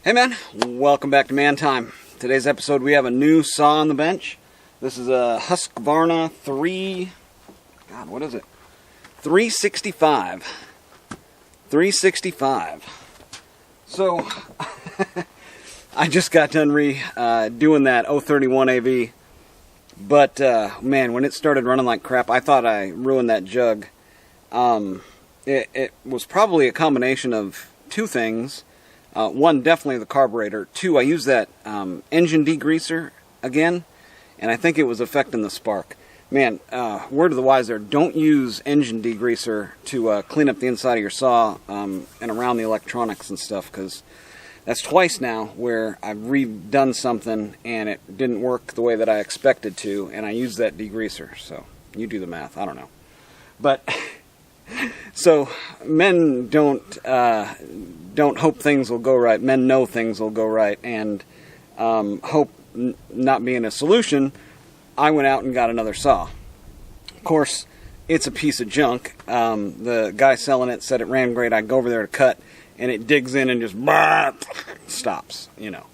Hey man, welcome back to Man Time. Today's episode we have a new saw on the bench. This is a Husqvarna 365. 365. So, I just got done doing that 031 AV. But, man, when it started running like crap, I thought I ruined that jug. It was probably a combination of two things. One, definitely the carburetor. Two, I used that engine degreaser again, and I think it was affecting the spark. Man, word of the wise there, don't use engine degreaser to clean up the inside of your saw and around the electronics and stuff, because that's twice now where I've redone something and it didn't work the way that I expected to, and I used that degreaser. So, you do the math, I don't know. But, so, men don't hope things will go right. Men know things will go right, and hope not being a solution, I went out and got another saw. Of course, it's a piece of junk. The guy selling it said it ran great. I go over there to cut, and it digs in and just stops, you know.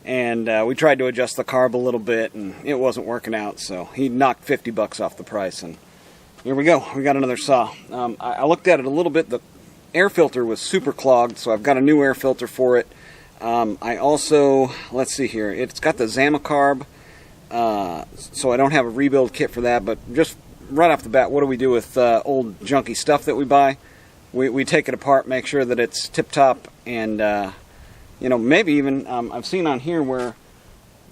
And we tried to adjust the carb a little bit, and it wasn't working out, so he knocked $50 off the price, and here we go. We got another saw. I looked at it a little bit. The air filter was super clogged, so I've got a new air filter for it. I also, let's see here, it's got the Zama carb, so I don't have a rebuild kit for that, but just right off the bat, what do we do with old junky stuff that we buy? We take it apart, make sure that it's tip-top, and, you know, maybe even, I've seen on here where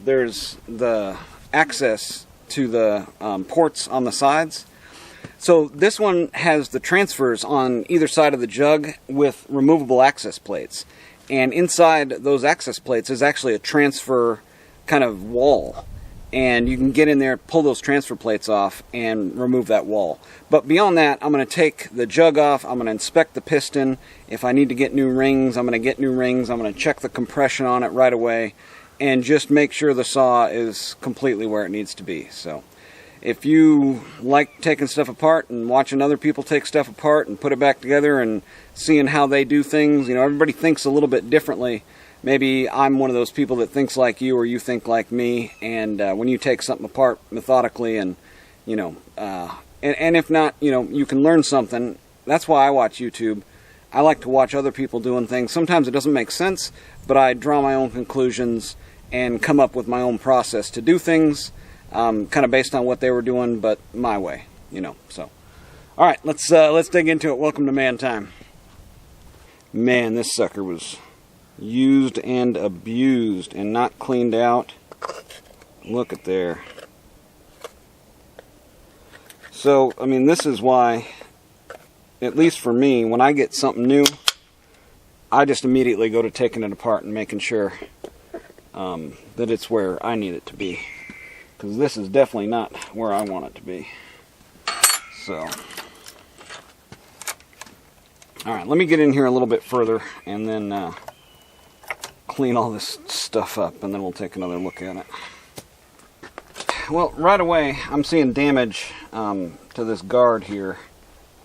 there's the access to the ports on the sides. So this one has the transfers on either side of the jug with removable access plates. And inside those access plates is actually a transfer kind of wall. And you can get in there, pull those transfer plates off, and remove that wall. But beyond that, I'm going to take the jug off, I'm going to inspect the piston. If I need to get new rings, I'm going to get new rings. I'm going to check the compression on it right away, and just make sure the saw is completely where it needs to be. So, if you like taking stuff apart and watching other people take stuff apart and put it back together and seeing how they do things, you know, everybody thinks a little bit differently. Maybe I'm one of those people that thinks like you, or you think like me, and when you take something apart methodically and, you know, and if not, you know, you can learn something. That's why I watch YouTube. I like to watch other people doing things. Sometimes it doesn't make sense, but I draw my own conclusions and come up with my own process to do things. Kind of based on what they were doing, but my way, you know. So, all right, let's dig into it. Welcome to Man Time. Man, this sucker was used and abused and not cleaned out. Look at there. So, I mean, this is why, at least for me, when I get something new, I just immediately go to taking it apart and making sure that it's where I need it to be. Because this is definitely not where I want it to be. So, alright, let me get in here a little bit further and then clean all this stuff up, and then we'll take another look at it. Well, right away, I'm seeing damage to this guard here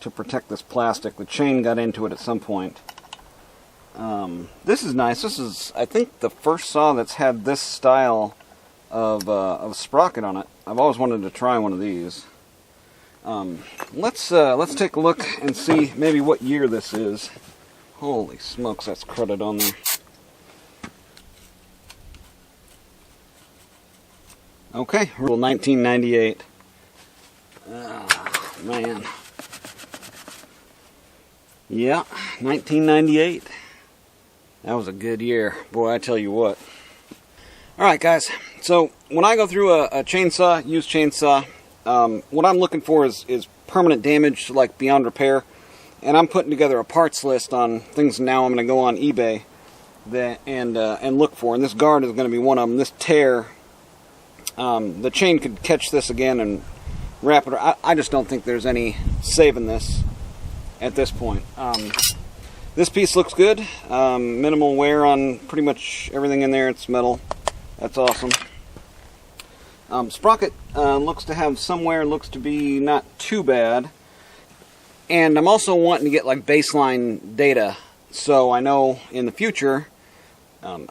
to protect this plastic. The chain got into it at some point. This is nice. This is, I think, the first saw that's had this style of sprocket on it. I've always wanted to try one of these. Let's take a look and see maybe what year this is. Holy smokes, that's crudted on there. Okay, 1998. Oh, man. Yeah, 1998. That was a good year. Boy, I tell you what. Alright guys, so when I go through a chainsaw, used chainsaw, what I'm looking for is permanent damage, like beyond repair. And I'm putting together a parts list on things now I'm going to go on eBay and look for. And this guard is going to be one of them. This tear, the chain could catch this again and wrap it. I just don't think there's any saving this at this point. This piece looks good. Minimal wear on pretty much everything in there. It's metal. That's awesome. Sprocket looks to have somewhere, looks to be not too bad. And I'm also wanting to get like baseline data, so I know in the future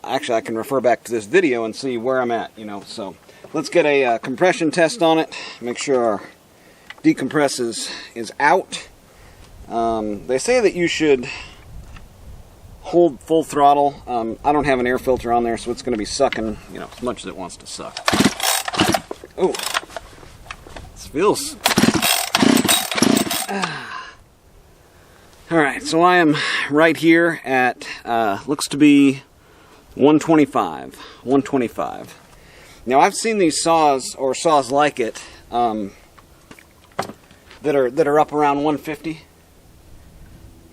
Actually, I can refer back to this video and see where I'm at, you know. So let's get a compression test on it. Make sure our decompress is out. They say that you should hold full throttle. I don't have an air filter on there, so it's going to be sucking, you know, as much as it wants to suck. Oh, this feels... Alright, so I am right here at, looks to be 125. 125. Now, I've seen these saws, or saws like it, that are up around 150.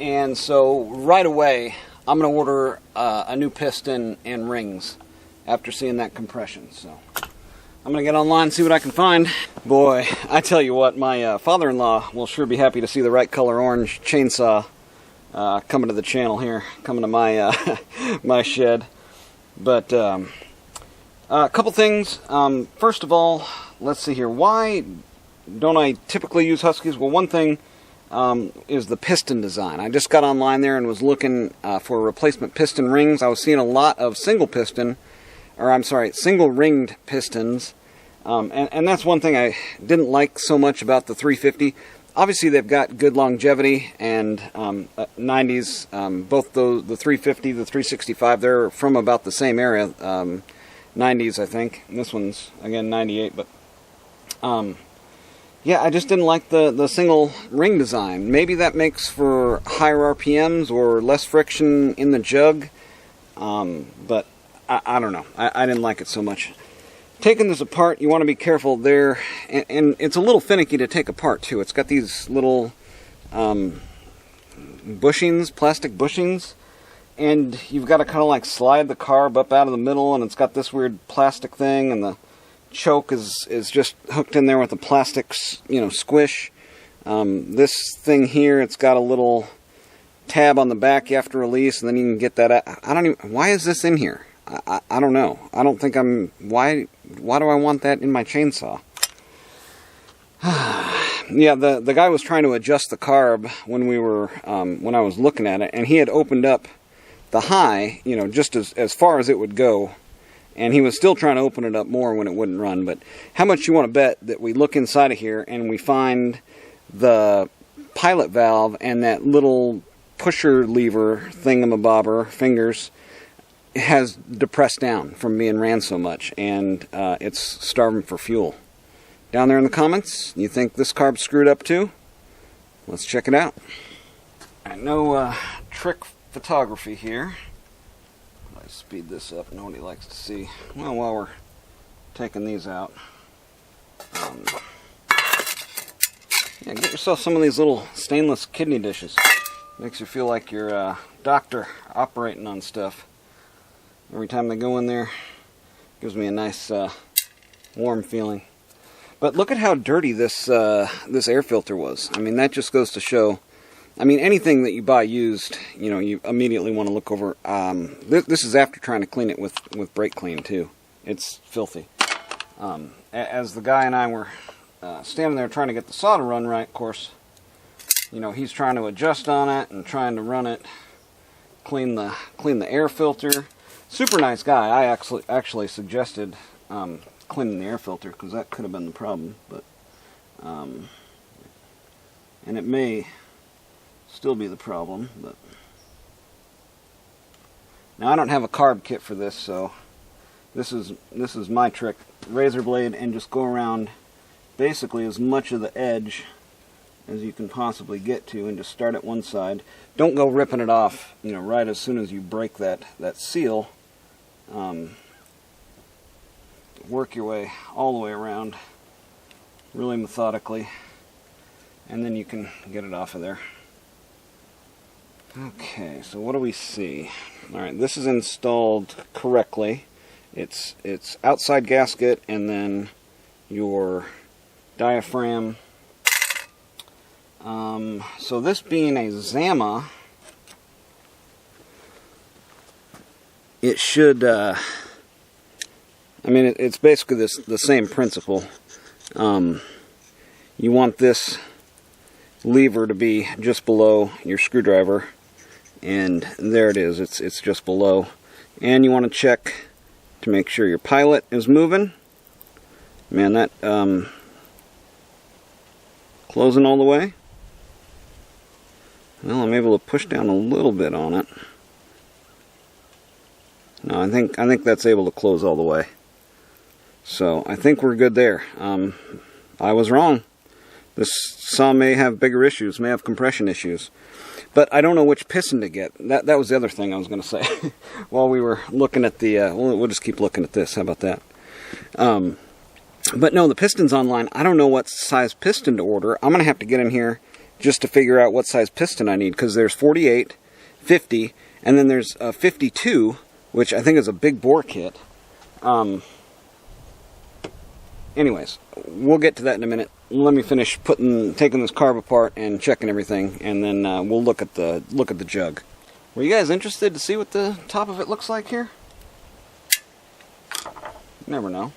And so, right away, I'm going to order a new piston and rings after seeing that compression. So, I'm going to get online and see what I can find. Boy, I tell you what, my father-in-law will sure be happy to see the right color orange chainsaw coming to the channel here, coming to my my shed. But a couple things. First of all, let's see here. Why don't I typically use Huskies? Well, one thing is the piston design. I just got online there and was looking for replacement piston rings. I was seeing a lot of single ringed pistons, and that's one thing I didn't like so much about the 350. Obviously, they've got good longevity, and 90s, both the 350, the 365, they're from about the same area, 90s, I think. And this one's, again, 98, but yeah, I just didn't like the single ring design. Maybe that makes for higher RPMs or less friction in the jug, but I don't know. I didn't like it so much. Taking this apart, you want to be careful there, and it's a little finicky to take apart too. It's got these little bushings, plastic bushings, and you've got to kind of like slide the carb up out of the middle, and it's got this weird plastic thing, and the choke is just hooked in there with a plastic, you know, squish. This thing here, it's got a little tab on the back you have to release, and then you can get that out. I don't even, why is this in here? I don't know. I don't think why do I want that in my chainsaw? Yeah, the guy was trying to adjust the carb when we were, when I was looking at it, and he had opened up the high, you know, just as far as it would go, and he was still trying to open it up more when it wouldn't run. But how much you want to bet that we look inside of here and we find the pilot valve and that little pusher lever thingamabobber fingers has depressed down from being ran so much, and it's starving for fuel. Down there in the comments, you think this carb's screwed up too? Let's check it out. No trick photography here. Let's speed this up. Nobody likes to see. Well, while we're taking these out, yeah, get yourself some of these little stainless kidney dishes. Makes you feel like you're a doctor operating on stuff. Every time they go in there, gives me a nice warm feeling. But look at how dirty this this air filter was. I mean, that just goes to show. I mean, anything that you buy used, you know, you immediately want to look over. This is after trying to clean it with brake clean too. It's filthy. As the guy and I were standing there trying to get the saw to run right, of course, you know, he's trying to adjust on it and trying to run it, clean the air filter. Super nice guy. I actually suggested cleaning the air filter because that could have been the problem, but and it may still be the problem. But now I don't have a carb kit for this, so this is my trick: razor blade, and just go around basically as much of the edge as you can possibly get to, and just start at one side. Don't go ripping it off, you know, right as soon as you break that seal. Work your way all the way around really methodically, and then you can get it off of there. Okay, so what do we see? Alright, this is installed correctly. It's outside gasket and then your diaphragm. So this being a Zama, it should, I mean, it's basically the same principle. You want this lever to be just below your screwdriver, and there it is. It's just below. And you want to check to make sure your pilot is moving. Man, that closing all the way. Well, I'm able to push down a little bit on it. No, I think that's able to close all the way. So I think we're good there. I was wrong. This saw may have bigger issues, may have compression issues. But I don't know which piston to get. That was the other thing I was going to say. While we were looking at the... we'll just keep looking at this. How about that? But no, the piston's online. I don't know what size piston to order. I'm going to have to get in here just to figure out what size piston I need. Because there's 48, 50, and then there's 52, which I think is a big bore kit. Anyways, we'll get to that in a minute. Let me finish taking this carb apart and checking everything, and then we'll look at the jug. Were you guys interested to see what the top of it looks like here? Never know.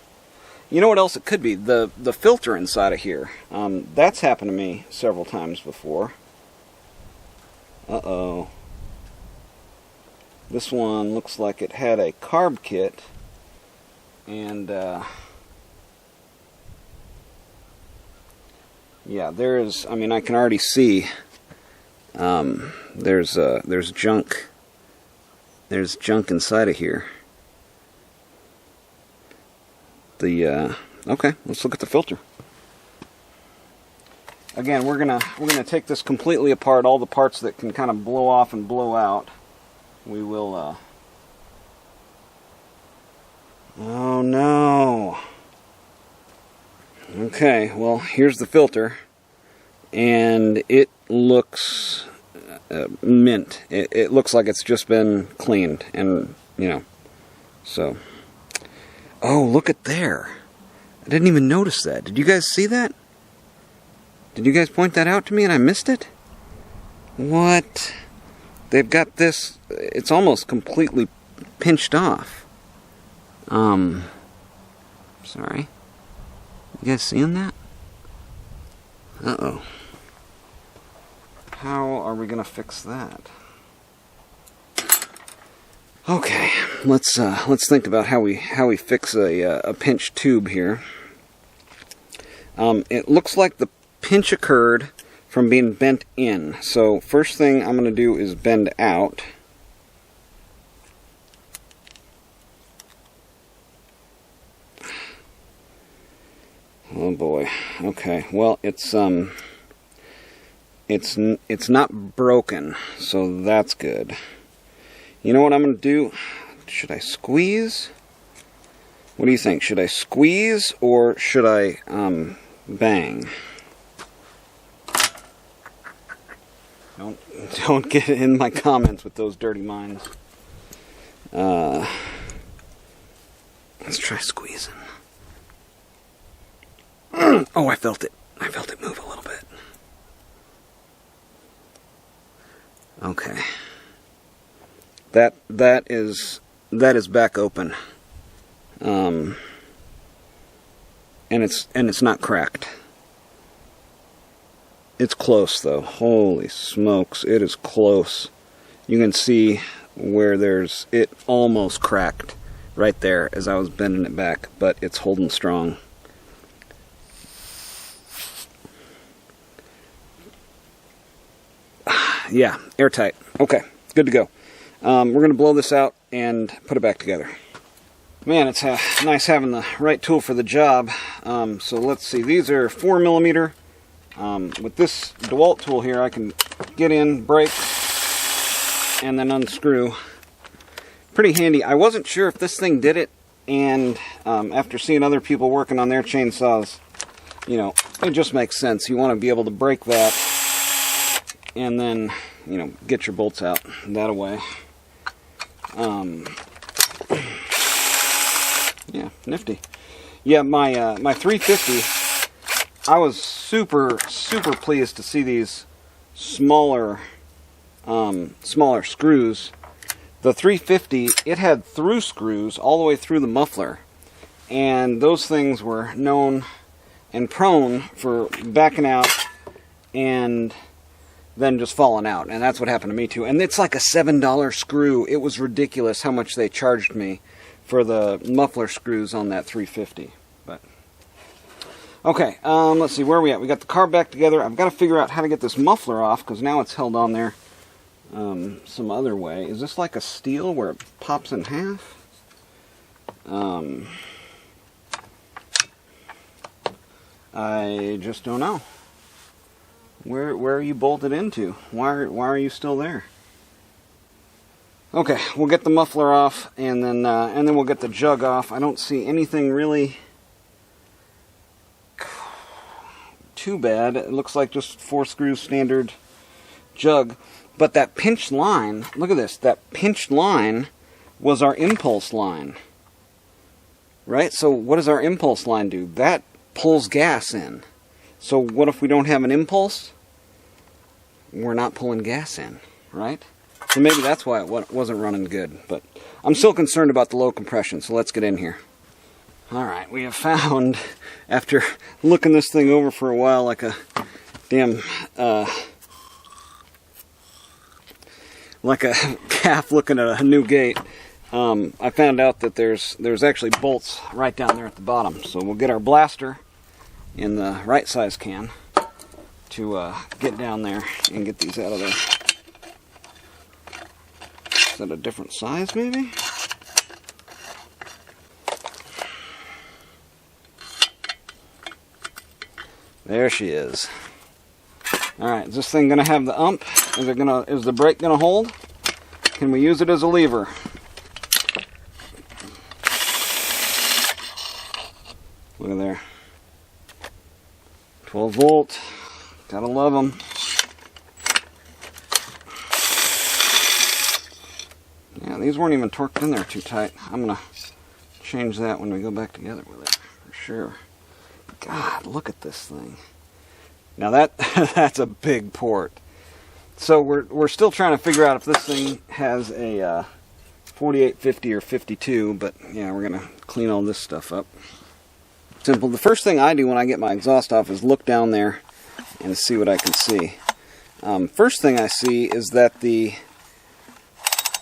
You know what else it could be? The filter inside of here. That's happened to me several times before. Uh-oh. This one looks like it had a carb kit, and yeah, there's, I mean, I can already see there's junk. There's junk inside of here. Okay, let's look at the filter. Again, we're gonna take this completely apart, all the parts that can kind of blow off and blow out. We will oh no. Okay, well, here's the filter, and it looks mint. It looks like it's just been cleaned, and, you know, so. Oh, look at there. I didn't even notice that. Did you guys see that? Did you guys point that out to me and I missed it? What? They've got this, it's almost completely pinched off. Sorry. You guys seeing that? Uh-oh. How are we gonna fix that? Okay, let's think about how we fix a pinched tube here. It looks like the pinch occurred from being bent in. So first thing I'm gonna do is bend out. Oh boy. Okay. Well, it's not broken, so that's good. You know what I'm going to do? Should I squeeze? What do you think? Should I squeeze or should I bang? Don't get in my comments with those dirty minds. Let's try squeezing. Oh, I felt it. I felt it move a little bit. Okay. That is back open. And it's not cracked. It's close though. Holy smokes, it is close. You can see where it almost cracked right there as I was bending it back, but it's holding strong. Yeah, airtight. Okay, good to go. We're going to blow this out and put it back together. Man, it's nice having the right tool for the job. So let's see, these are 4mm. With this DeWalt tool here, I can get in, break, and then unscrew. Pretty handy. I wasn't sure if this thing did it, and after seeing other people working on their chainsaws, you know, it just makes sense. You want to be able to break that and then, you know, get your bolts out that way. Yeah, nifty. Yeah, my 350, I was super pleased to see these smaller screws. The 350, it had through screws all the way through the muffler, and those things were known and prone for backing out and than just falling out. And that's what happened to me too. And it's like a $7 screw. It was ridiculous how much they charged me for the muffler screws on that 350. But okay, let's see, where are we at? We got the car back together. I've got to figure out how to get this muffler off, because now it's held on there some other way. Is this like a steel where it pops in half? I just don't know. Where are you bolted into? Why are you still there? Okay, we'll get the muffler off, and then we'll get the jug off. I don't see anything really too bad. It looks like just 4 screws standard jug. But that pinched line, look at this, that pinched line was our impulse line. Right? So what does our impulse line do? That pulls gas in. So what if we don't have an impulse? We're not pulling gas in, right? So maybe that's why it wasn't running good. But I'm still concerned about the low compression, so let's get in here. Alright, we have found, after looking this thing over for a while like a damn, like a calf looking at a new gate, I found out that there's actually bolts right down there at the bottom. So we'll get our blaster in the right size can to get down there and get these out of there. Is that a different size maybe? There she is. Alright, is this thing gonna have the ump? Is the brake gonna hold? Can we use it as a lever? Look at there. 12 volt. Gotta love them. Yeah, these weren't even torqued in there too tight. I'm gonna change that when we go back together with it, for sure. God, look at this thing. Now that's a big port. So we're still trying to figure out if this thing has a 4850 or 52, but yeah, we're gonna clean all this stuff up. Simple. The first thing I do when I get my exhaust off is look down there and see what I can see. First thing I see is that the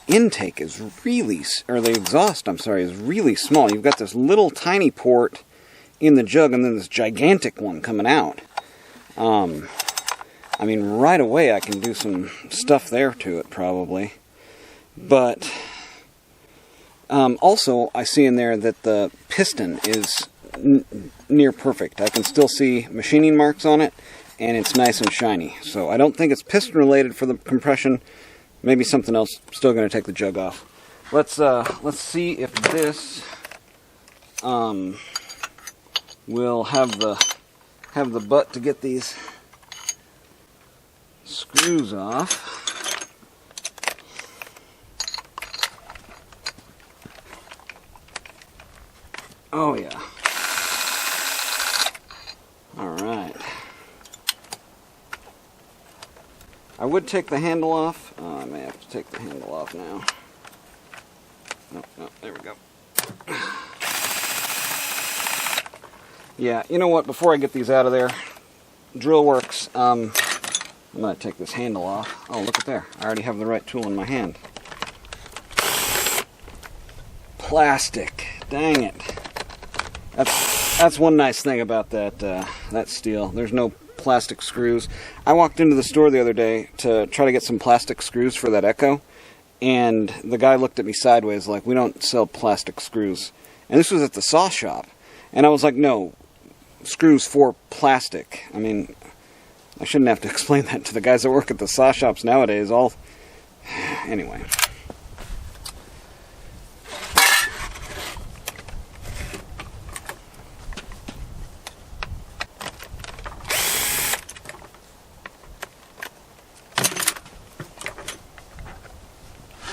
intake is really, or the exhaust, I'm sorry, is really small. You've got this little tiny port in the jug and then this gigantic one coming out. I mean, right away I can do some stuff there to it probably. But also I see in there that the piston is near perfect. I can still see machining marks on it, and it's nice and shiny. So I don't think it's piston related for the compression. Maybe something else. Still going to take the jug off. Let's see if this will have the butt to get these screws off. Oh yeah. Alright. I would take the handle off. Oh, I may have to take the handle off now. No, there we go. Yeah, you know what? Before I get these out of there, drill works. I'm going to take this handle off. Oh, look at there. I already have the right tool in my hand. Plastic. Dang it. That's one nice thing about that steel. There's no plastic screws. I walked into the store the other day to try to get some plastic screws for that Echo, and the guy looked at me sideways like, we don't sell plastic screws. And this was at the saw shop. And I was like, no, screws for plastic. I mean, I shouldn't have to explain that to the guys that work at the saw shops nowadays. Anyway.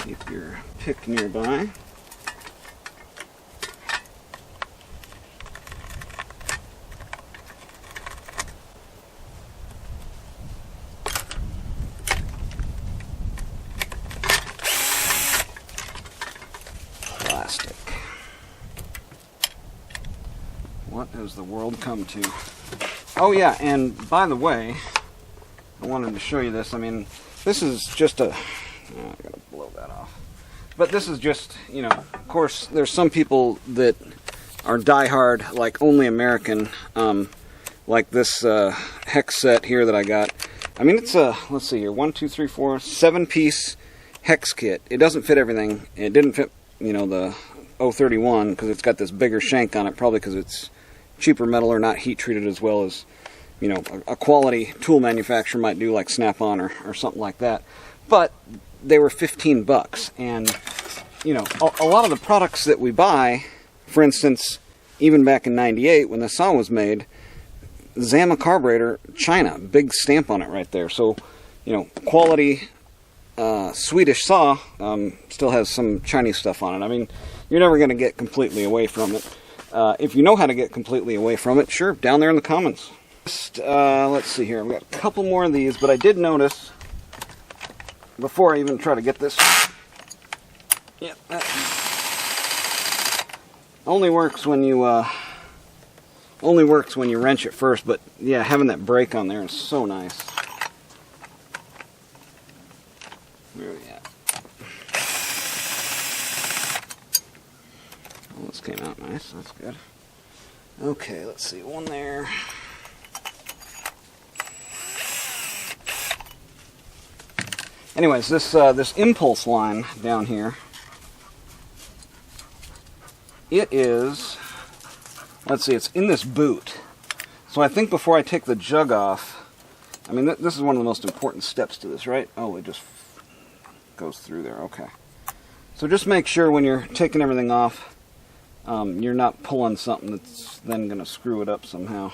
Keep your pick nearby. Plastic. What has the world come to? Oh yeah, and by the way, I wanted to show you this. I mean, this is just a... Oh, I gotta blow that off. But this is just, you know, of course, there's some people that are diehard, like only American, like this hex set here that I got. I mean, it's a, let's see here, 1, 2, 3, 4, 7-piece hex kit. It doesn't fit everything. It didn't fit, you know, the 031 because it's got this bigger shank on it, probably because it's cheaper metal or not heat treated as well as, you know, a quality tool manufacturer might do, like Snap-on or something like that. But they were $15, and you know, a lot of the products that we buy, for instance, even back in '98 when the saw was made, Zama carburetor, China, big stamp on it right there. So, you know, quality Swedish saw still has some Chinese stuff on it. I mean, you're never going to get completely away from it. If you know how to get completely away from it, sure, down there in the comments. Let's see here. I've got a couple more of these, but I did notice before I even try to get this. Yeah, that only works when you wrench it first. But yeah, having that brake on there is so nice. Where are we at? Well, this came out nice. That's good. Okay, let's see. One there. Anyways, this impulse line down here, it is, let's see, it's in this boot. So I think before I take the jug off, I mean, this is one of the most important steps to this, right? Oh, it just goes through there, okay. So just make sure when you're taking everything off, you're not pulling something that's then going to screw it up somehow.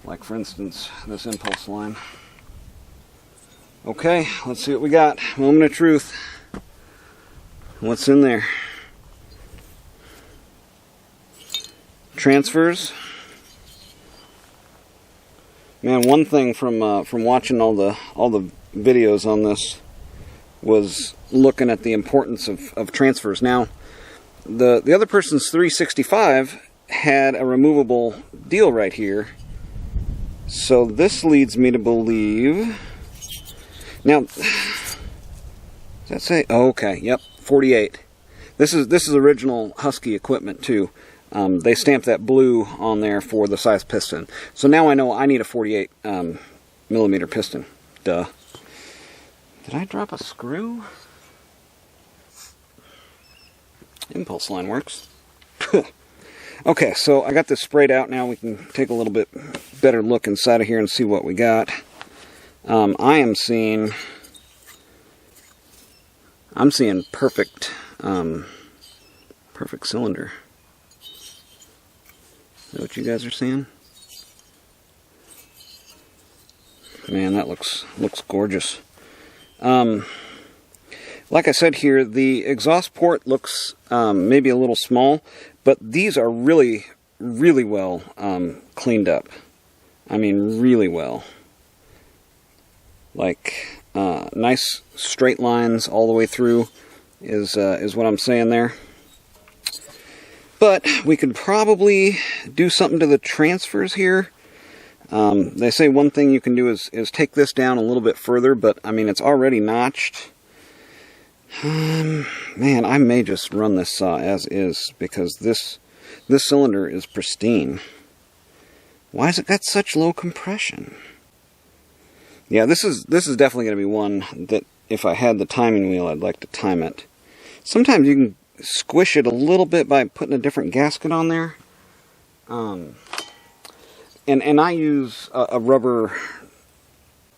Like, for instance, this impulse line. Okay, let's see what we got. Moment of truth. What's in there? Transfers. Man, one thing from watching all the videos on this was looking at the importance of transfers. Now, the other person's 365 had a removable deal right here, so this leads me to believe. Now, does that say? Oh, okay. Yep, 48. This is original Husky equipment too. They stamped that blue on there for the size piston. So now I know I need a 48 millimeter piston. Duh. Did I drop a screw? Impulse line works. Okay, so I got this sprayed out now. We can take a little bit better look inside of here and see what we got. I'm seeing perfect, perfect cylinder. Is that what you guys are seeing? Man, that looks gorgeous. Like I said here, the exhaust port looks maybe a little small, but these are really, really well cleaned up. I mean, really well. Like, nice straight lines all the way through is what I'm saying there. But we could probably do something to the transfers here. They say one thing you can do is take this down a little bit further, but I mean, it's already notched. Man, I may just run this saw as is, because this cylinder is pristine. Why has it got such low compression? Yeah, this is definitely going to be one that if I had the timing wheel, I'd like to time it. Sometimes you can squish it a little bit by putting a different gasket on there. And I use a rubber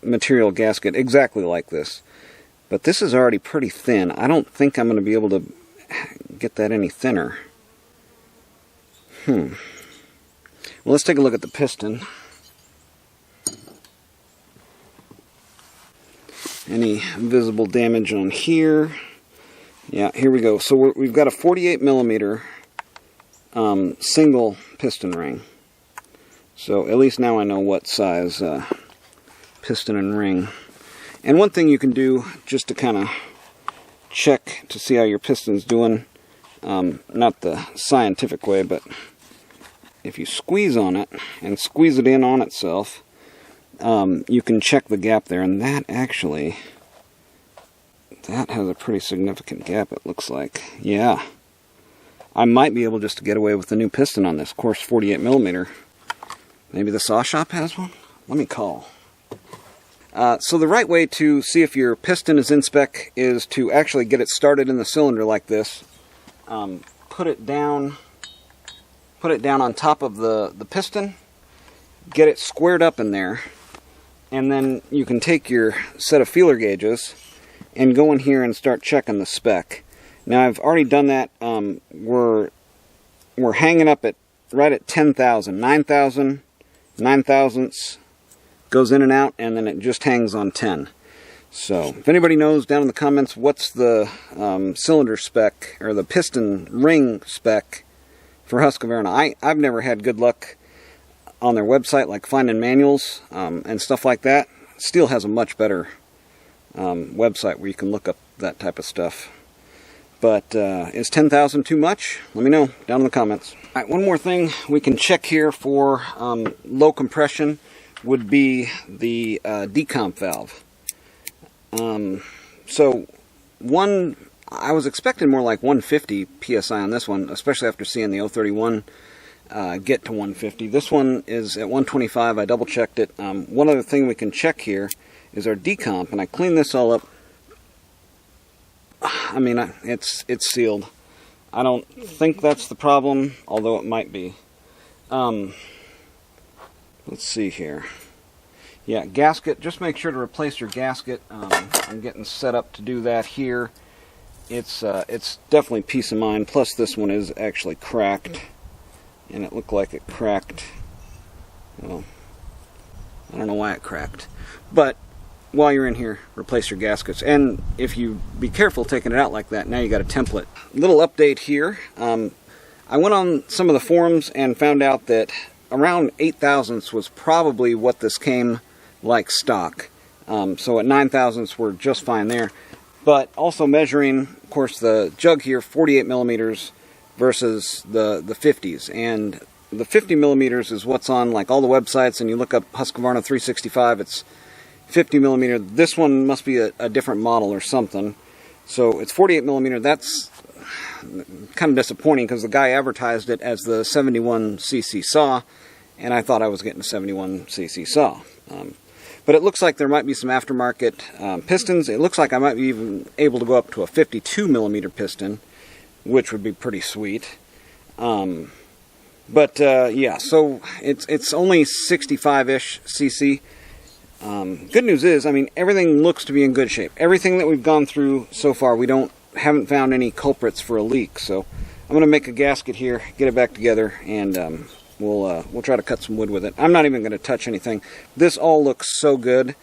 material gasket exactly like this. But this is already pretty thin. I don't think I'm going to be able to get that any thinner. Well, let's take a look at the piston. Any visible damage on here? Yeah, here we go. So we've got a 48 millimeter single piston ring. So at least now I know what size piston and ring. And one thing you can do just to kind of check to see how your piston's doing, not the scientific way, but if you squeeze on it and squeeze it in on itself, you can check the gap there, and that has a pretty significant gap, it looks like. Yeah. I might be able just to get away with the new piston on this coarse 48mm. Maybe the saw shop has one? Let me call. So the right way to see if your piston is in spec is to actually get it started in the cylinder like this. Put it down on top of the piston, get it squared up in there, and then you can take your set of feeler gauges and go in here and start checking the spec. Now I've already done that. We're hanging up right at 10,000, 9,000, 9 thousandths, goes in and out, and then it just hangs on 10. So if anybody knows down in the comments what's the cylinder spec or the piston ring spec for Husqvarna, I've never had good luck on their website, like finding manuals and stuff like that. Steel has a much better website where you can look up that type of stuff. But is 10,000 too much? Let me know down in the comments. All right, one more thing we can check here for low compression would be the decomp valve. So I was expecting more like 150 psi on this one, especially after seeing the 031 get to 150. This one is at 125. I double checked it. One other thing we can check here is our decomp, and I cleaned this all up. I mean, it's sealed. I don't think that's the problem, although it might be. Let's see here. Yeah, gasket. Just make sure to replace your gasket. I'm getting set up to do that here. It's definitely peace of mind. Plus, this one is actually cracked, and it looked like it cracked. Well, I don't know why it cracked, but while you're in here, replace your gaskets. And if you be careful taking it out like that, now you got a template. Little update here. I went on some of the forums and found out that around 8 thousandths was probably what this came like stock. So at 9 thousandths we're just fine there. But also measuring, of course, the jug here, 48 millimeters versus the 50s. And the 50 millimeters is what's on like all the websites, and you look up Husqvarna 365, it's 50 millimeter. This one must be a different model or something. So it's 48 millimeter. That's kind of disappointing because the guy advertised it as the 71cc saw, and I thought I was getting a 71cc saw. But it looks like there might be some aftermarket pistons. It looks like I might be even able to go up to a 52 millimeter piston, which would be pretty sweet. Yeah, so it's only 65-ish cc. Good news is, I mean, everything looks to be in good shape. Everything that we've gone through so far, haven't found any culprits for a leak. So I'm going to make a gasket here, get it back together, and we'll try to cut some wood with it. I'm not even going to touch anything. This all looks so good.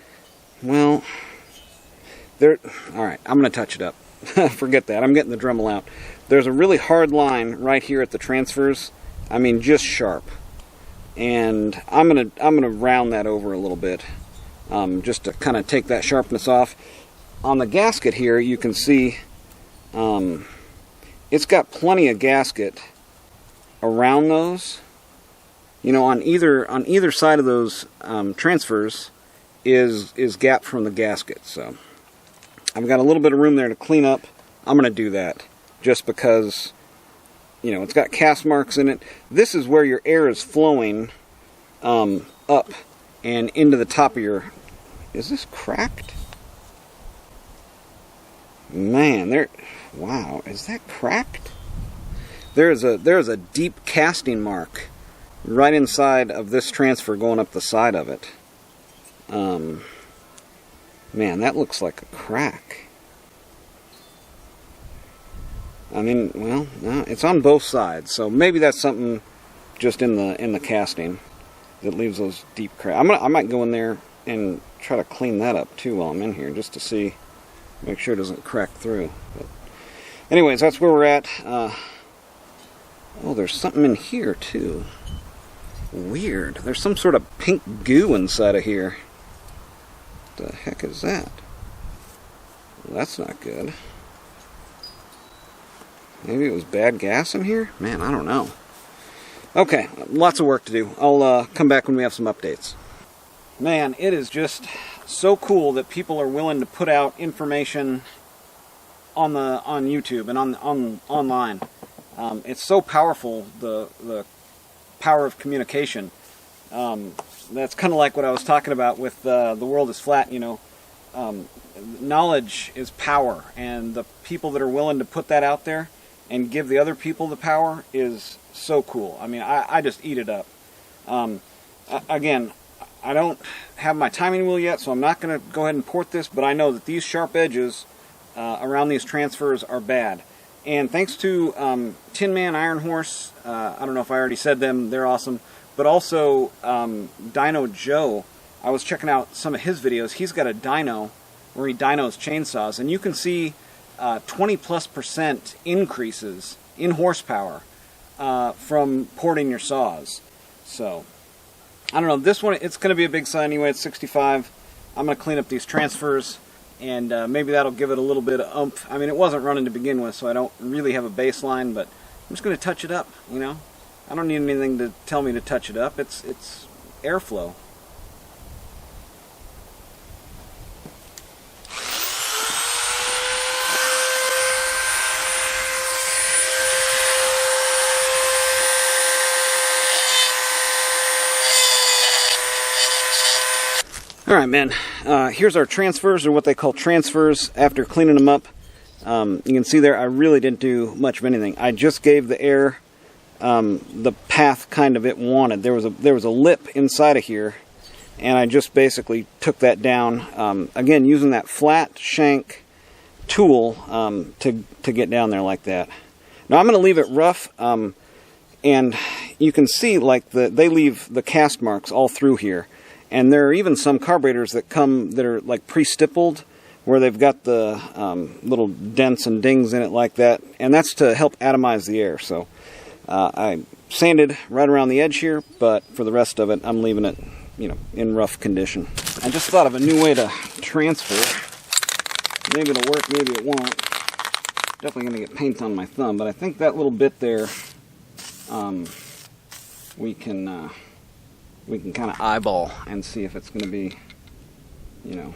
Well, all right, I'm going to touch it up. Forget that. I'm getting the Dremel out. There's a really hard line right here at the transfers. I mean, just sharp. And I'm gonna round that over a little bit, just to kind of take that sharpness off. On the gasket here, you can see it's got plenty of gasket around those. You know, on either side of those transfers is gap from the gasket. So I've got a little bit of room there to clean up. I'm gonna do that just because, you know, it's got cast marks in it. This is where your air is flowing up and into the top of your... Is this cracked? Man, wow, is that cracked? There's a deep casting mark right inside of this transfer going up the side of it. Man, that looks like a crack. I mean, well, no, it's on both sides, so maybe that's something just in the casting that leaves those deep cracks. I might go in there and try to clean that up too while I'm in here, just to see, make sure it doesn't crack through. But anyways, that's where we're at. Oh, there's something in here too. Weird. There's some sort of pink goo inside of here. What the heck is that? Well, that's not good. Maybe it was bad gas in here? Man, I don't know. Okay, lots of work to do. I'll come back when we have some updates. Man, it is just so cool that people are willing to put out information on YouTube and online. It's so powerful, the power of communication. That's kind of like what I was talking about with the world is flat. Knowledge is power, and the people that are willing to put that out there and give the other people the power is so cool. I mean, I just eat it up. Again, I don't have my timing wheel yet, so I'm not going to go ahead and port this, but I know that these sharp edges around these transfers are bad. And thanks to Tin Man, Iron Horse, I don't know if I already said them, they're awesome, but also Dyno Joe. I was checking out some of his videos. He's got a dyno where he dynos chainsaws, and you can see 20+% increases in horsepower from porting your saws. So, I don't know, this one, it's going to be a big saw anyway, it's 65. I'm going to clean up these transfers, and maybe that'll give it a little bit of oomph. I mean, it wasn't running to begin with, so I don't really have a baseline, but I'm just going to touch it up, I don't need anything to tell me to touch it up. It's airflow. Alright, man, here's our transfers, or what they call transfers, after cleaning them up. You can see there I really didn't do much of anything. I just gave the air the path kind of it wanted. There was a lip inside of here, and I just basically took that down, again using that flat shank tool to get down there like that. Now I'm going to leave it rough, and you can see like they leave the cast marks all through here. And there are even some carburetors that are like pre-stippled, where they've got the little dents and dings in it like that, and that's to help atomize the air. So I sanded right around the edge here, but for the rest of it, I'm leaving it, in rough condition. I just thought of a new way to transfer. Maybe it'll work, maybe it won't. Definitely going to get paint on my thumb, but I think that little bit there, we can kind of eyeball and see if it's going to be,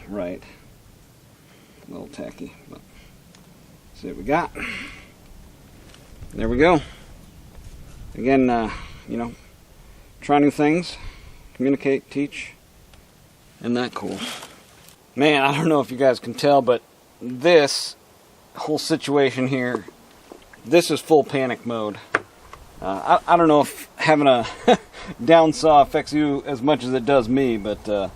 right. A little tacky, but see what we got. There we go. Again, try new things, communicate, teach, isn't that cool? Man, I don't know if you guys can tell, but this whole situation here, this is full panic mode. I don't know if having a down saw affects you as much as it does me, but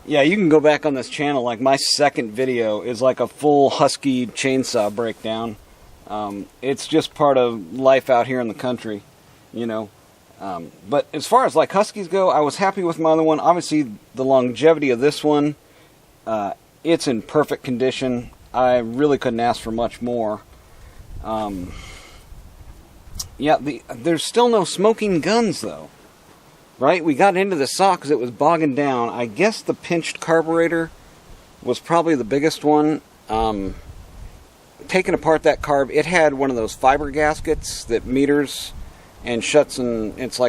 yeah, you can go back on this channel. Like my second video is like a full Husky chainsaw breakdown. It's just part of life out here in the country, But as far as like Huskies go, I was happy with my other one. Obviously, the longevity of this one, it's in perfect condition. I really couldn't ask for much more. Yeah, there's still no smoking guns, though. Right? We got into the saw because it was bogging down. I guess the pinched carburetor was probably the biggest one. Taking apart that carb, it had one of those fiber gaskets that meters and shuts, and it's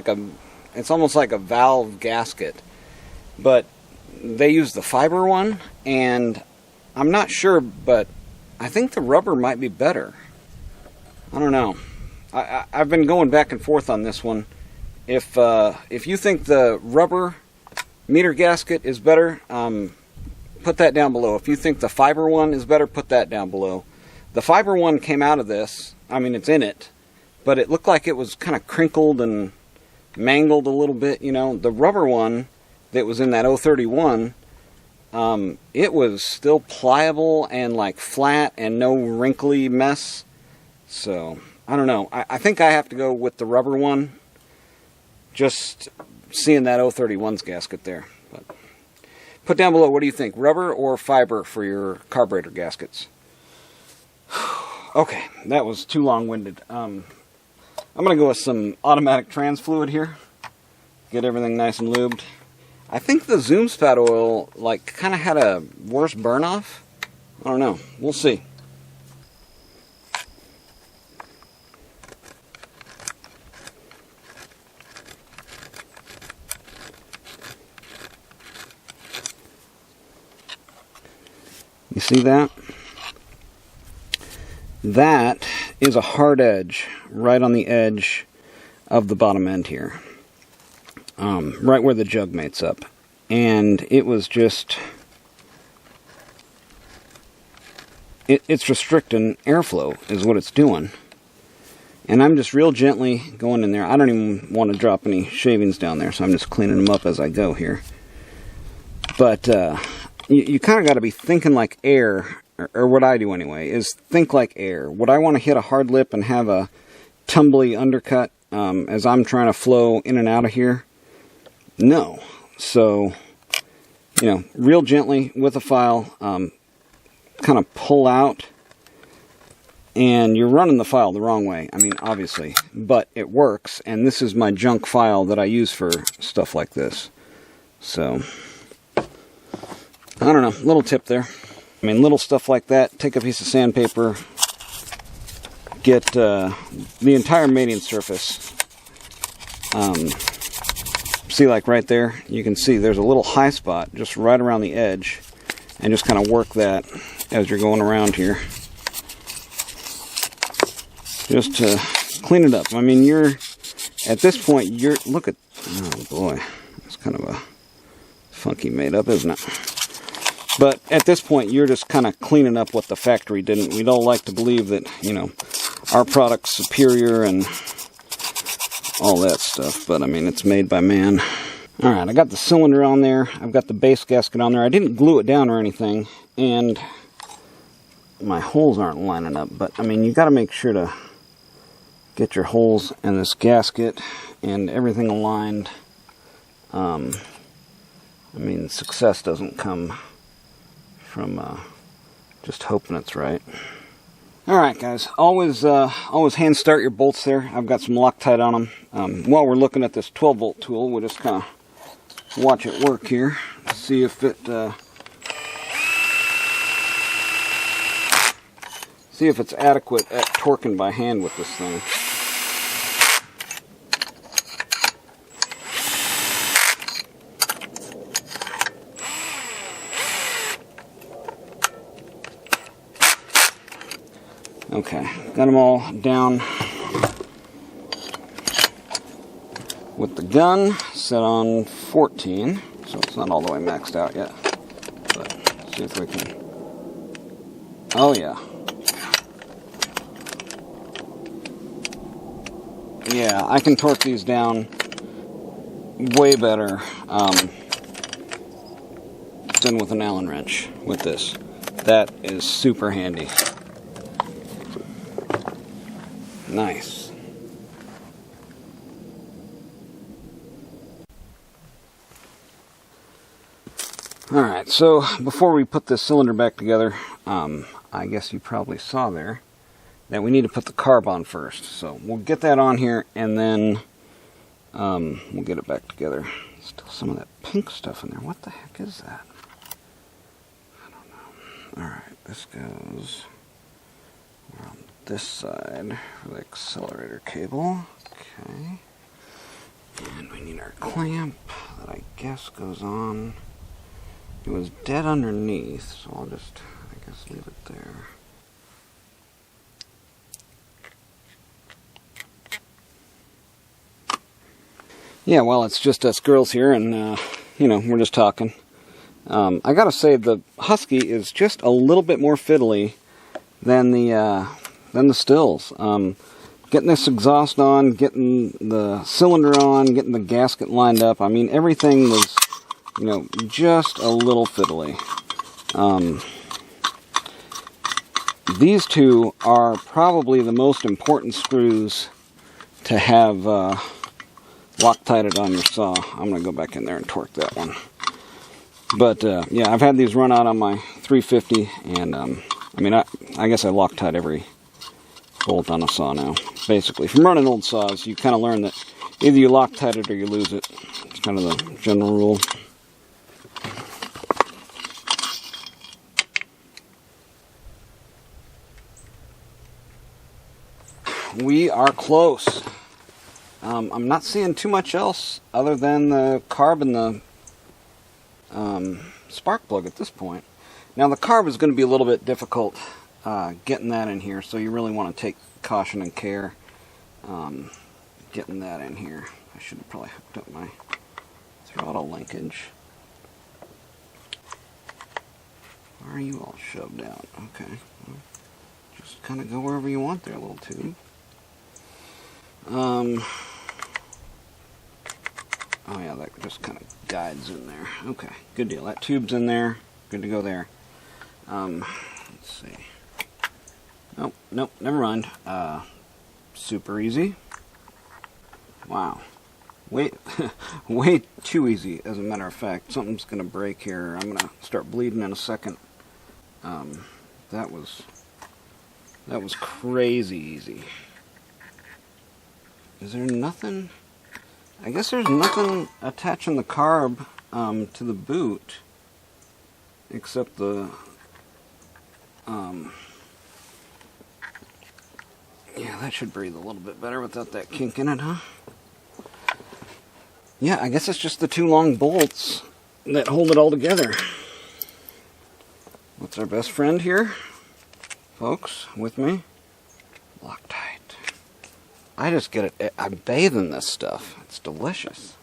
almost like a valve gasket. But they used the fiber one, and I'm not sure, but I think the rubber might be better. I don't know. I've been going back and forth on this one. If you think the rubber meter gasket is better, put that down below. If you think the fiber one is better, put that down below. The fiber one came out of this. I mean, it's in it, but it looked like it was kind of crinkled and mangled a little bit. The rubber one that was in that 031, it was still pliable and like flat and no wrinkly mess. So I don't know. I think I have to go with the rubber one. Just seeing that 031's gasket there. But put down below, what do you think? Rubber or fiber for your carburetor gaskets? Okay, that was too long-winded. I'm going to go with some automatic trans fluid here. Get everything nice and lubed. I think the Zoom spout oil kind of had a worse burn-off. I don't know. We'll see. You see that? That is a hard edge right on the edge of the bottom end here. Right where the jug mates up. And it was just... It's restricting airflow is what it's doing. And I'm just real gently going in there. I don't even want to drop any shavings down there, so I'm just cleaning them up as I go here. But you kind of got to be thinking like air, or what I do anyway, is think like air. Would I want to hit a hard lip and have a tumbly undercut as I'm trying to flow in and out of here? No. So, you know, real gently with a file, kind of pull out, and you're running the file the wrong way. I mean, obviously, but it works, and this is my junk file that I use for stuff like this. So, I don't know, little tip there. I mean, little stuff like that, take a piece of sandpaper, get the entire mating surface. See, like right there, you can see there's a little high spot just right around the edge, and just kind of work that as you're going around here. Just to clean it up. I mean, you're, at this point, look at, oh boy, it's kind of a funky made up, isn't it? But at this point, you're just kind of cleaning up what the factory didn't. We don't like to believe that, you know, our product's superior and all that stuff. But, I mean, it's made by man. Alright, I got the cylinder on there. I've got the base gasket on there. I didn't glue it down or anything. And my holes aren't lining up. But, I mean, you got to make sure to get your holes in this gasket and everything aligned. I mean, success doesn't come from just hoping it's right. Alright guys, always hand start your bolts there. I've got some Loctite on them. While we're looking at this 12 volt tool, we'll just kind of watch it work here. See if it's adequate at torquing by hand with this thing. Okay, got them all down with the gun set on 14, so it's not all the way maxed out yet. But let's see if we can. Oh yeah. Yeah, I can torque these down way better than with an Allen wrench with this. That is super handy. Nice. Alright, so before we put this cylinder back together, I guess you probably saw there that we need to put the carb on first. So we'll get that on here and then we'll get it back together. Still some of that pink stuff in there. What the heck is that? I don't know. Alright, this goes around this side for the accelerator cable. Okay. And we need our clamp that I guess goes on. It was dead underneath, so I'll just, I guess, leave it there. Yeah, well, it's just us girls here, and, you know, we're just talking. I gotta say, the Husky is just a little bit more fiddly than the Stills. Getting this exhaust on, getting the cylinder on, getting the gasket lined up. I mean, everything was, you know, just a little fiddly. These two are probably the most important screws to have Loctited on your saw. I'm going to go back in there and torque that one. But, yeah, I've had these run out on my 350, and, I mean, I guess I Loctite every bolt on a saw now. Basically, from running old saws, you kind of learn that either you Loctite it or you lose it. It's kind of the general rule. We are close. I'm not seeing too much else other than the carb and the spark plug at this point. Now the carb is going to be a little bit difficult getting that in here, so you really want to take caution and care getting that in here. I should have probably hooked up my throttle linkage. Why are you all shoved out? Okay. Well, just kind of go wherever you want there, little tube. Oh yeah, that just kind of guides in there. Okay, good deal. That tube's in there. Good to go there. Let's see. Nope, never mind. Super easy. Wow. Way too easy, as a matter of fact. Something's going to break here. I'm going to start bleeding in a second. That was crazy easy. Is there nothing? I guess there's nothing attaching the carb to the boot except the yeah, that should breathe a little bit better without that kink in it, huh? Yeah, I guess it's just the two long bolts that hold it all together. What's our best friend here, folks, with me? Loctite. I just get it. I bathe in this stuff. It's delicious.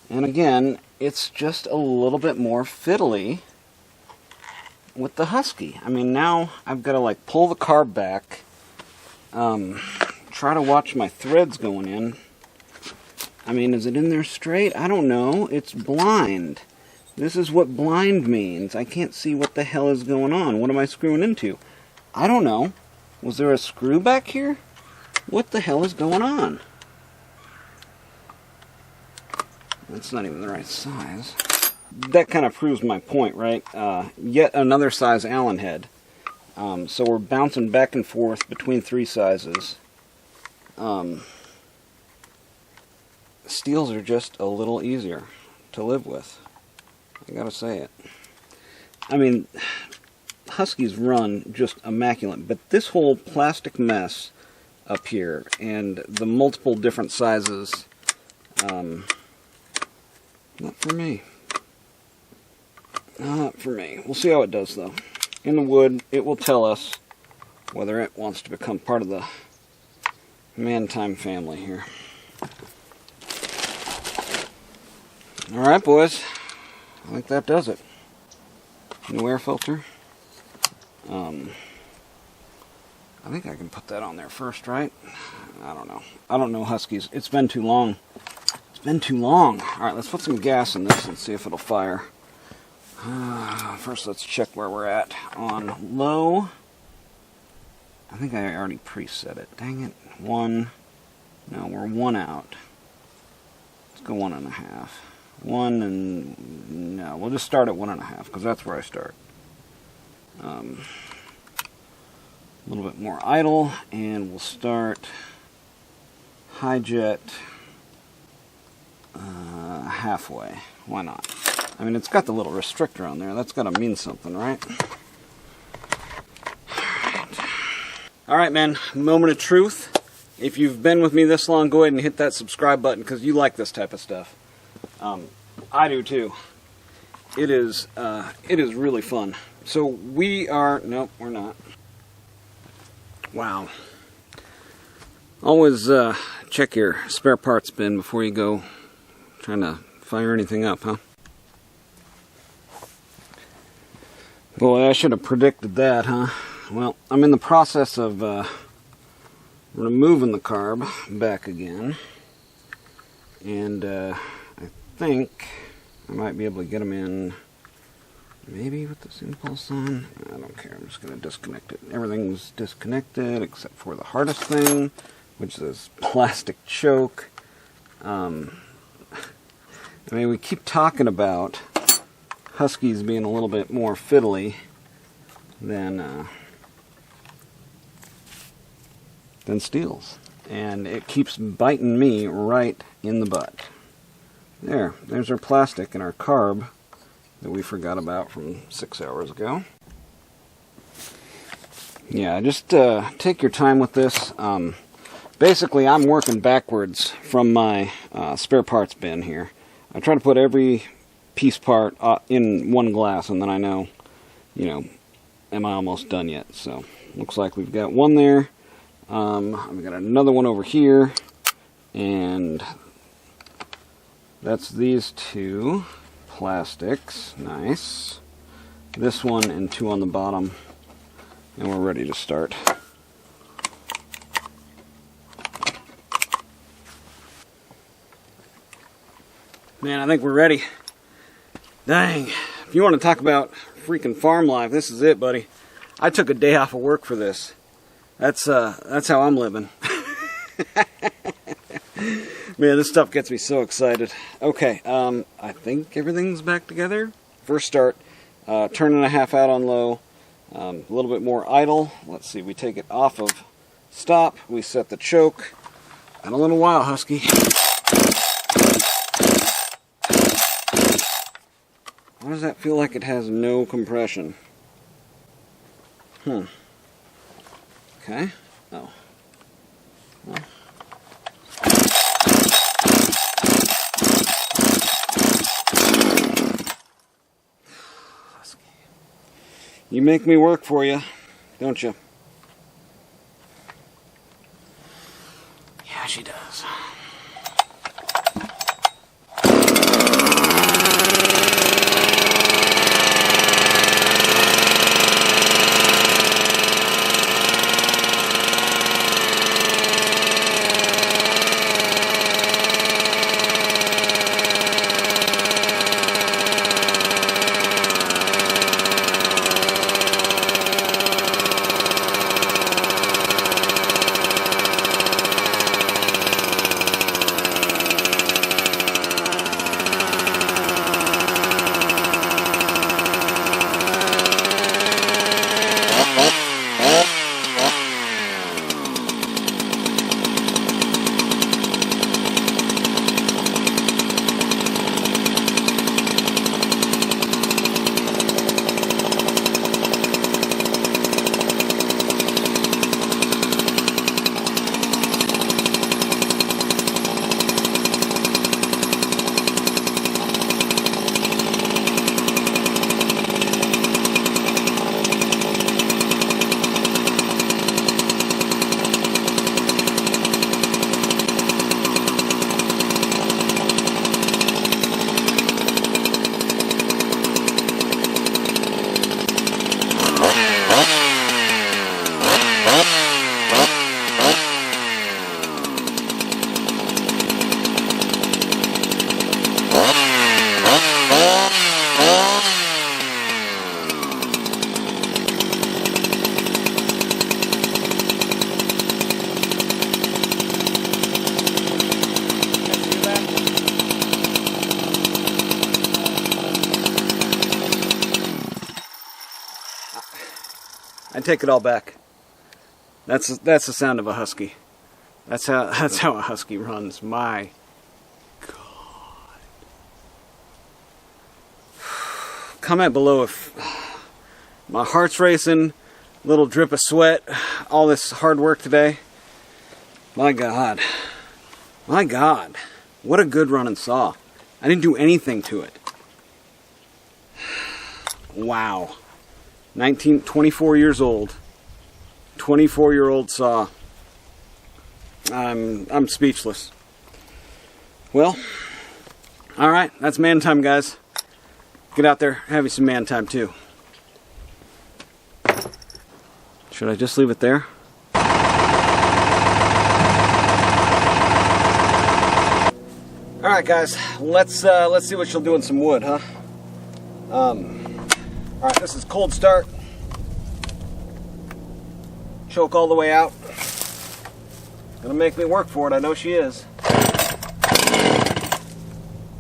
And again, it's just a little bit more fiddly with the Husky. I mean, now I've got to like pull the carb back, try to watch my threads going in. I mean, is it in there straight? I don't know. It's blind. This is what blind means. I can't see what the hell is going on. What am I screwing into? I don't know. Was there a screw back here? What the hell is going on? That's not even the right size. That kind of proves my point, right? Yet another size Allen head. So we're bouncing back and forth between three sizes. Steels are just a little easier to live with. I gotta say it. I mean, Huskies run just immaculate, but this whole plastic mess up here and the multiple different sizes, not for me. Not for me. We'll see how it does, though. In the wood, it will tell us whether it wants to become part of the Man-Time family here. Alright, boys. I think that does it. New air filter. I think I can put that on there first, right? I don't know. I don't know Huskies. It's been too long. It's been too long. Alright, let's put some gas in this and see if it'll fire. First, let's check where we're at. On low. I think I already preset it. Dang it. One. No, we're one out. Let's go 1.5. One and... No, we'll just start at 1.5 because that's where I start. A little bit more idle, and we'll start high jet halfway. Why not? I mean, it's got the little restrictor on there. That's got to mean something, right? Alright, man. Moment of truth. If you've been with me this long, go ahead and hit that subscribe button because you like this type of stuff. I do too. It is really fun. So we are... Nope, we're not. Wow. Always check your spare parts bin before you go trying to fire anything up, huh? Boy, I should have predicted that, huh? Well, I'm in the process of removing the carb back again. And I think I might be able to get them in maybe with this impulse on. I don't care. I'm just going to disconnect it. Everything's disconnected except for the hardest thing, which is this plastic choke. I mean, we keep talking about Huskies being a little bit more fiddly than Steels. And it keeps biting me right in the butt. There's our plastic and our carb that we forgot about from 6 hours ago. Yeah, just take your time with this. basically I'm working backwards from my spare parts bin here. I try to put every piece part in one glass, and then I know, you know, am I almost done yet? So looks like we've got one there. We've got another one over here, and that's these two plastics. Nice. This one and two on the bottom, and we're ready to start. Man, I think we're ready. Dang. If you want to talk about freaking farm life, this is it, buddy. I took a day off of work for this. That's how I'm living. Man, this stuff gets me so excited. Okay, I think everything's back together. First start, turn and a half out on low, a little bit more idle. Let's see, we take it off of stop, we set the choke. Been a little while, Husky. Why does that feel like it has no compression? Okay. Oh. Well. You make me work for you, don't you? Yeah, she does. I take it all back. That's the sound of a husky. That's how a husky runs. My God. Comment below if my heart's racing, little drip of sweat, all this hard work today. My God. My God. What a good running saw. I didn't do anything to it. Wow. 24 years old. 24-year-old saw. I'm speechless. Well, all right, that's man time, guys. Get out there, have you some man time too. Should I just leave it there? All right, guys, let's see what she'll do in some wood, huh? All right, this is cold start. Choke all the way out. Gonna make me work for it, I know she is.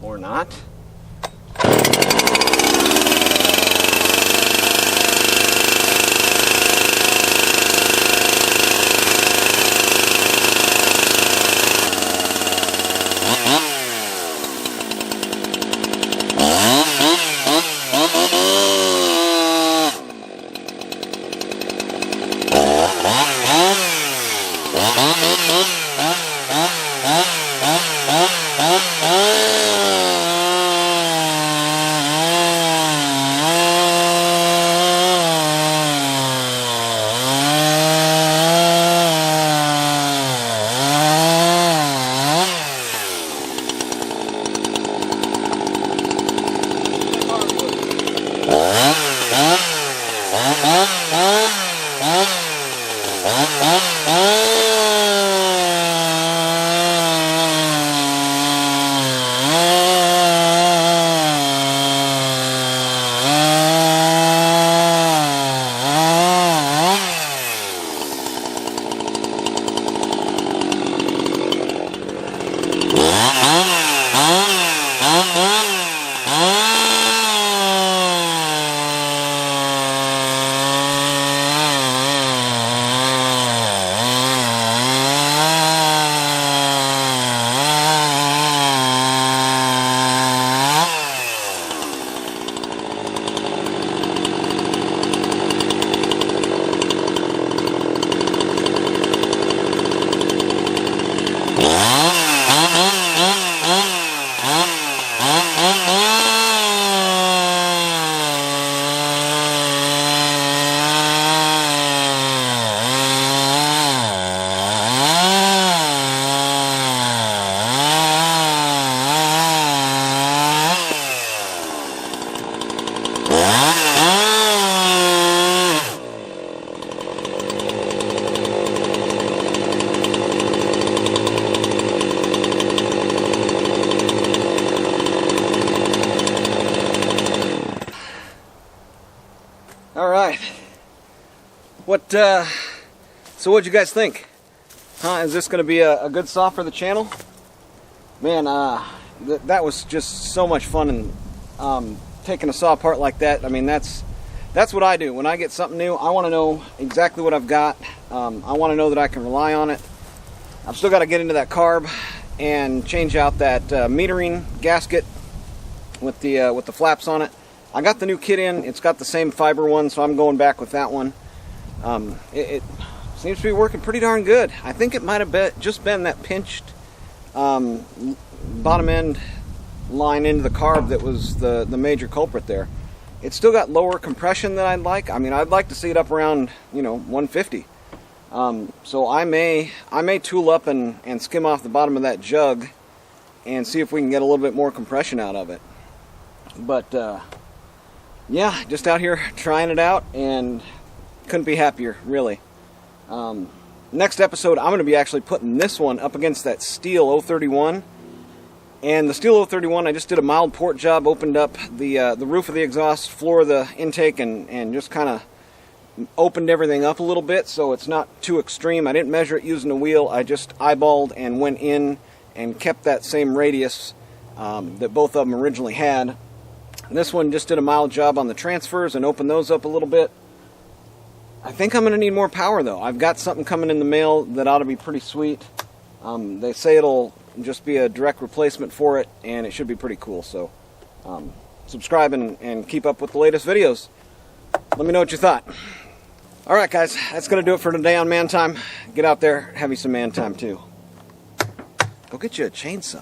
Or not. All right. So what'd you guys think? Is this going to be a good saw for the channel? Man, that was just so much fun, and taking a saw apart like that. I mean, that's what I do. When I get something new, I want to know exactly what I've got. I want to know that I can rely on it. I've still got to get into that carb and change out that metering gasket with the flaps on it. I got the new kit in. It's got the same fiber one, so I'm going back with that one. It seems to be working pretty darn good. I think it might have just been that pinched bottom end line into the carb that was the major culprit there. It's still got lower compression than I'd like. I mean, I'd like to see it up around 150. So I may tool up and skim off the bottom of that jug and see if we can get a little bit more compression out of it. But yeah, just out here trying it out and couldn't be happier, really. Next episode, I'm going to be actually putting this one up against that steel 031. And the steel 031, I just did a mild port job, opened up the roof of the exhaust, floor of the intake, and just kind of opened everything up a little bit so it's not too extreme. I didn't measure it using a wheel. I just eyeballed and went in and kept that same radius that both of them originally had. This one just did a mild job on the transfers and opened those up a little bit. I think I'm going to need more power, though. I've got something coming in the mail that ought to be pretty sweet. They say it'll just be a direct replacement for it, and it should be pretty cool. So subscribe and keep up with the latest videos. Let me know what you thought. Alright guys, that's going to do it for today on Man Time. Get out there, have you some man time too. Go get you a chainsaw.